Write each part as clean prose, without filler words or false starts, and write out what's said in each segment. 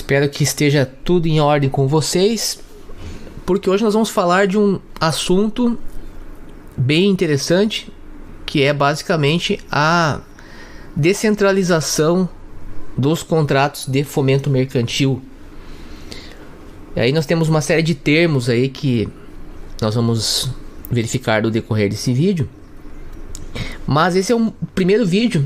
Espero que esteja tudo em ordem com vocês, porque hoje nós vamos falar de um assunto bem interessante, que é basicamente a descentralização dos contratos de fomento mercantil. E aí nós temos uma série de termos aí que nós vamos verificar no decorrer desse vídeo. Mas esse é o primeiro vídeo.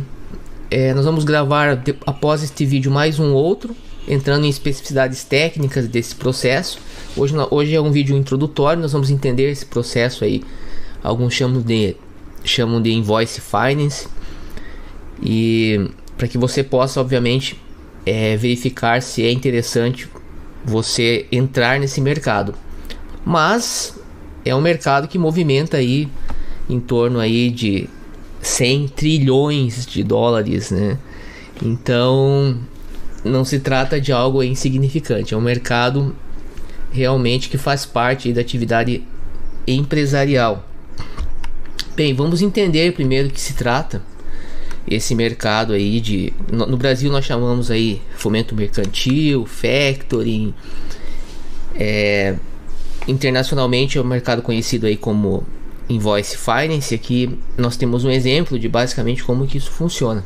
Nós vamos gravar após este vídeo mais um outro, entrando em especificidades técnicas desse processo. Hoje é um vídeo introdutório, nós vamos entender esse processo aí. Alguns chamam de Invoice Finance. E para que você possa, obviamente, verificar se é interessante você entrar nesse mercado. Mas é um mercado que movimenta aí em torno aí de 100 trilhões de dólares, né? Então não se trata de algo insignificante, é um mercado realmente que faz parte da atividade empresarial. Bem, vamos entender primeiro o que se trata esse mercado aí de... No Brasil nós chamamos aí fomento mercantil, factoring. Internacionalmente é um mercado conhecido aí como Invoice Finance. Aqui nós temos um exemplo de basicamente como que isso funciona.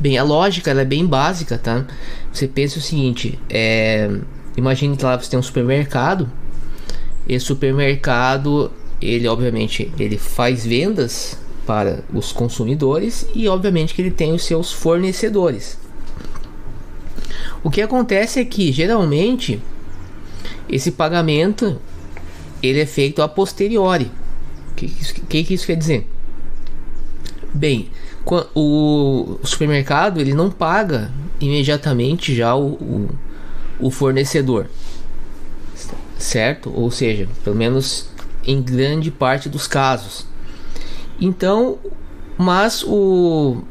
Bem, a lógica ela é bem básica, tá? Você pensa o seguinte, imagine que lá você tem um supermercado. Esse supermercado, ele obviamente ele faz vendas para os consumidores e obviamente que ele tem os seus fornecedores. O que acontece é que geralmente esse pagamento ele é feito a posteriori. O que isso quer dizer? Bem, o supermercado ele não paga imediatamente já o fornecedor, certo? Ou seja, pelo menos em grande parte dos casos. Então, mas o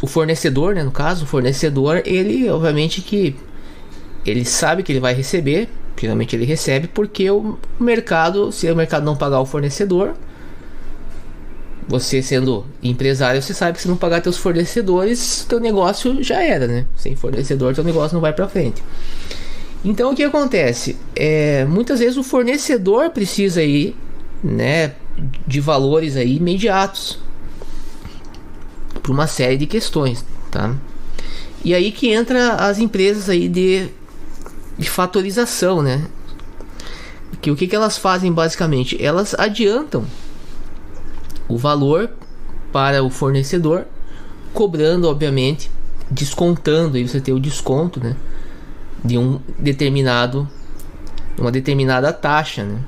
fornecedor, né, no caso, o fornecedor, ele obviamente que ele sabe que ele vai receber. Geralmente ele recebe porque o mercado, se o mercado não pagar o fornecedor, você sendo empresário, você sabe que se não pagar teus fornecedores, teu negócio já era, né? Sem fornecedor, teu negócio não vai para frente. Então o que acontece? Muitas vezes o fornecedor precisa aí, né, de valores aí imediatos por uma série de questões, tá? E aí que entra as empresas aí de fatorização, né? Que o que elas fazem basicamente? Elas adiantam o valor para o fornecedor, cobrando, obviamente, descontando, e você tem o desconto, né, de uma determinada taxa, né?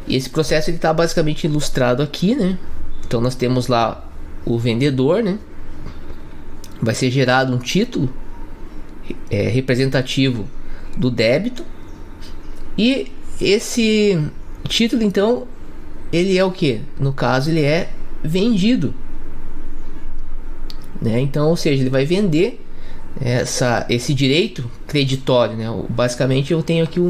E esse processo ele está basicamente ilustrado aqui, né? Então nós temos lá o vendedor, né? Vai ser gerado um título representativo do débito, e esse título então ele é o que? No caso ele é vendido, né? Então, ou seja, ele vai vender esse direito creditório, né? Basicamente eu tenho aqui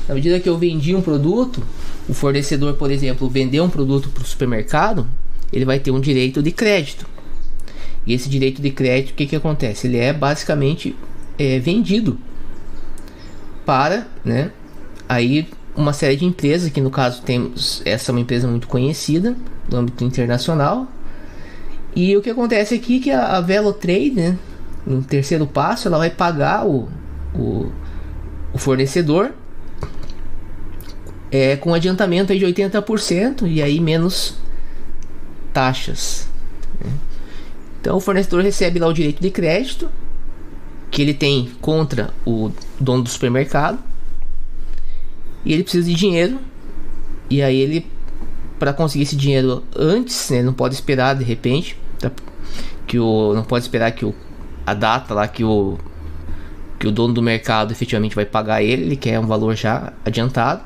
na medida que eu vendi um produto, o fornecedor, por exemplo, vendeu um produto para o supermercado, ele vai ter um direito de crédito. E esse direito de crédito, o que acontece? Ele é basicamente vendido para, né, aí uma série de empresas, que no caso temos essa é uma empresa muito conhecida no âmbito internacional. E o que acontece aqui é que a Velotrade, né, no terceiro passo, ela vai pagar o fornecedor com adiantamento aí de 80% e aí menos taxas, né? Então o fornecedor recebe lá o direito de crédito que ele tem contra o dono do supermercado, e ele precisa de dinheiro, e aí ele, para conseguir esse dinheiro antes, né, não pode esperar de repente, não pode esperar que a data lá que o dono do mercado efetivamente vai pagar ele quer um valor já adiantado.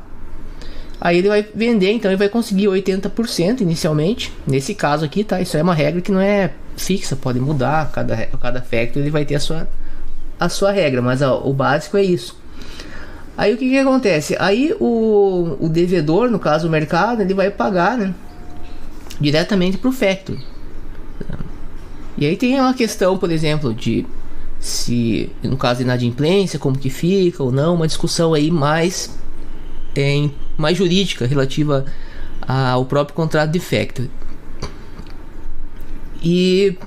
Aí ele vai vender, então ele vai conseguir 80% inicialmente, nesse caso aqui, tá? Isso é uma regra que não é fixa, pode mudar, cada factory ele vai ter a sua regra, mas o básico é isso. Aí o que acontece? Aí o devedor, no caso o mercado, ele vai pagar, né, diretamente para o factory. E aí tem uma questão, por exemplo, de se no caso de inadimplência, como que fica ou não, uma discussão aí mais jurídica relativa ao próprio contrato de factory. E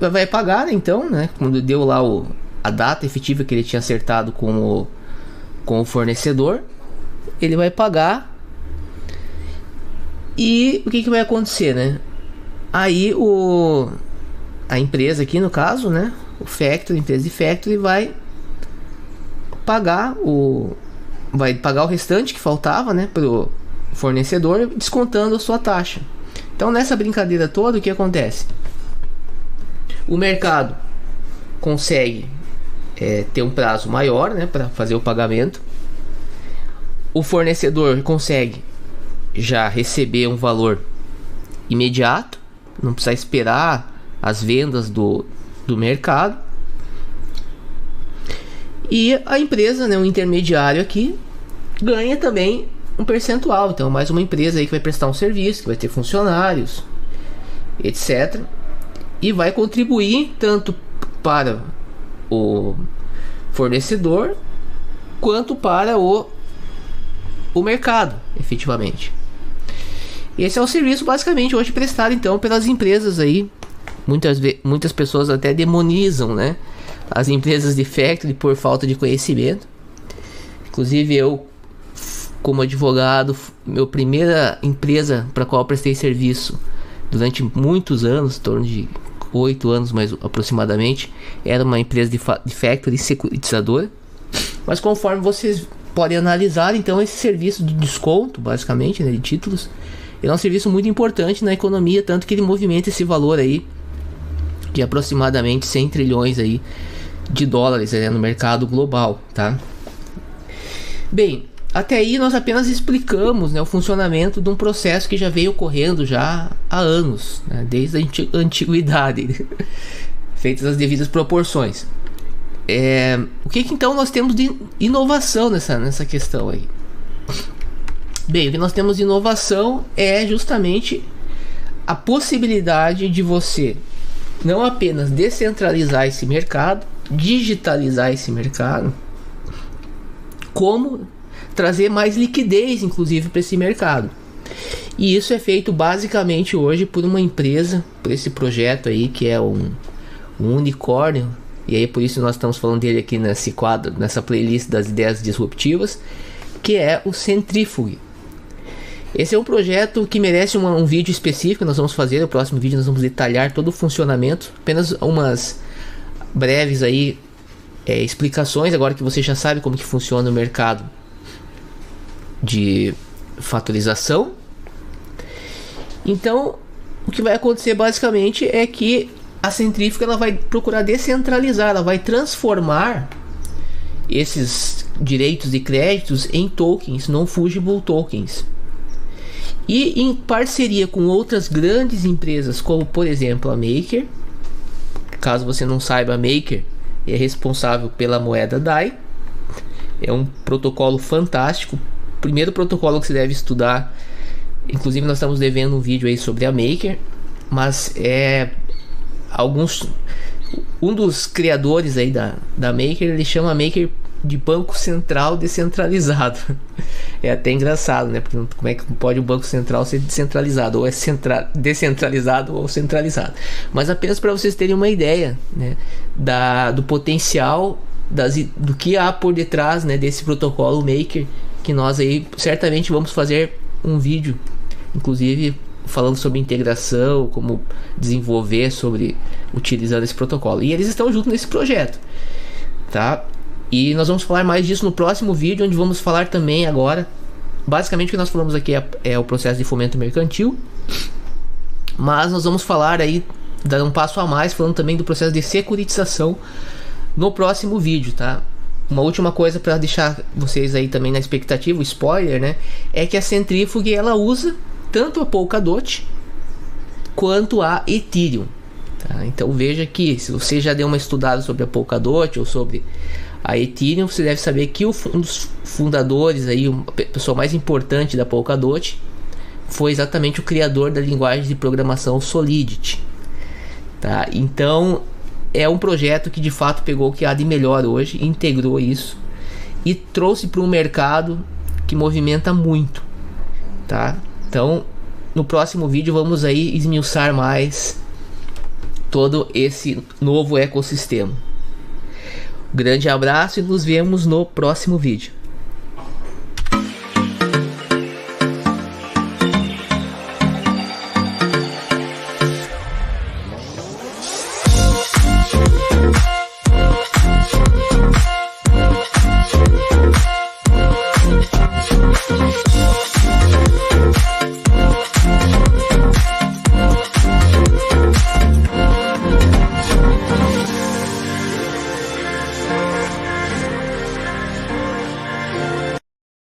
vai pagar, né, então, né, quando deu lá a data efetiva que ele tinha acertado com o fornecedor, ele vai pagar. E o que vai acontecer, né? Aí a empresa aqui, no caso, né, a empresa de factory vai pagar o restante que faltava, né, pro fornecedor, descontando a sua taxa. Então, nessa brincadeira toda, o que acontece? O mercado consegue ter um prazo maior, né, para fazer o pagamento. O fornecedor consegue já receber um valor imediato, não precisa esperar as vendas do mercado. E a empresa, né, o intermediário aqui, ganha também um percentual. Então, mais uma empresa aí que vai prestar um serviço, que vai ter funcionários, etc. E vai contribuir tanto para o fornecedor quanto para o mercado, efetivamente. Esse é o serviço basicamente hoje prestado então pelas empresas aí. Muitas pessoas até demonizam, né, as empresas de factory por falta de conhecimento. Inclusive eu, como advogado, minha primeira empresa para a qual eu prestei serviço durante muitos anos, em torno de 8 anos mais aproximadamente, era uma empresa de factory securitizadora. Mas conforme vocês podem analisar, então esse serviço de desconto, basicamente, né, de títulos, ele é um serviço muito importante na economia, tanto que ele movimenta esse valor aí de aproximadamente 100 trilhões aí de dólares, né, no mercado global, tá? Bem, até aí nós apenas explicamos, né, o funcionamento de um processo que já veio ocorrendo já há anos, né, desde a antiguidade, feitas as devidas proporções. O que então nós temos de inovação nessa questão aí? Bem, o que nós temos de inovação é justamente a possibilidade de você não apenas descentralizar esse mercado, digitalizar esse mercado, como trazer mais liquidez, inclusive, para esse mercado. E isso é feito basicamente hoje por uma empresa, por esse projeto aí que é um unicórnio. E aí por isso nós estamos falando dele aqui nesse quadro, nessa playlist das ideias disruptivas, que é o Centrifuge. Esse é um projeto que merece um vídeo específico. Nós vamos fazer no próximo vídeo, nós vamos detalhar todo o funcionamento. Apenas umas breves aí explicações, agora que você já sabe como que funciona o mercado de fatorização. Então, o que vai acontecer basicamente é que a centrífuga ela vai procurar descentralizar, ela vai transformar esses direitos de créditos em tokens, non-fungible tokens. E em parceria com outras grandes empresas, como por exemplo a Maker. Caso você não saiba, a Maker é responsável pela moeda DAI. É um protocolo fantástico, primeiro protocolo que você deve estudar. Inclusive nós estamos devendo um vídeo aí sobre a Maker, mas um dos criadores aí da Maker, ele chama a Maker de banco central descentralizado. É até engraçado, né? Porque como é que pode o banco central ser descentralizado? Ou é descentralizado ou centralizado. Mas apenas para vocês terem uma ideia, né, do potencial do que há por detrás, né, desse protocolo Maker, que nós aí certamente vamos fazer um vídeo, inclusive falando sobre integração, como desenvolver utilizando esse protocolo. E eles estão junto nesse projeto, tá? E nós vamos falar mais disso no próximo vídeo, onde vamos falar também agora. Basicamente o que nós falamos aqui é o processo de fomento mercantil, mas nós vamos falar aí, dar um passo a mais, falando também do processo de securitização no próximo vídeo, tá? Uma última coisa para deixar vocês aí também na expectativa, o spoiler, né? É que a Centrifuge ela usa tanto a Polkadot quanto a Ethereum, tá? Então veja que se você já deu uma estudada sobre a Polkadot ou sobre a Ethereum, você deve saber que um dos fundadores aí, a pessoa mais importante da Polkadot, foi exatamente o criador da linguagem de programação Solidity, tá? Então é um projeto que de fato pegou o que há de melhor hoje, integrou isso e trouxe para um mercado que movimenta muito, tá? Então, no próximo vídeo vamos aí esmiuçar mais todo esse novo ecossistema. Grande abraço e nos vemos no próximo vídeo.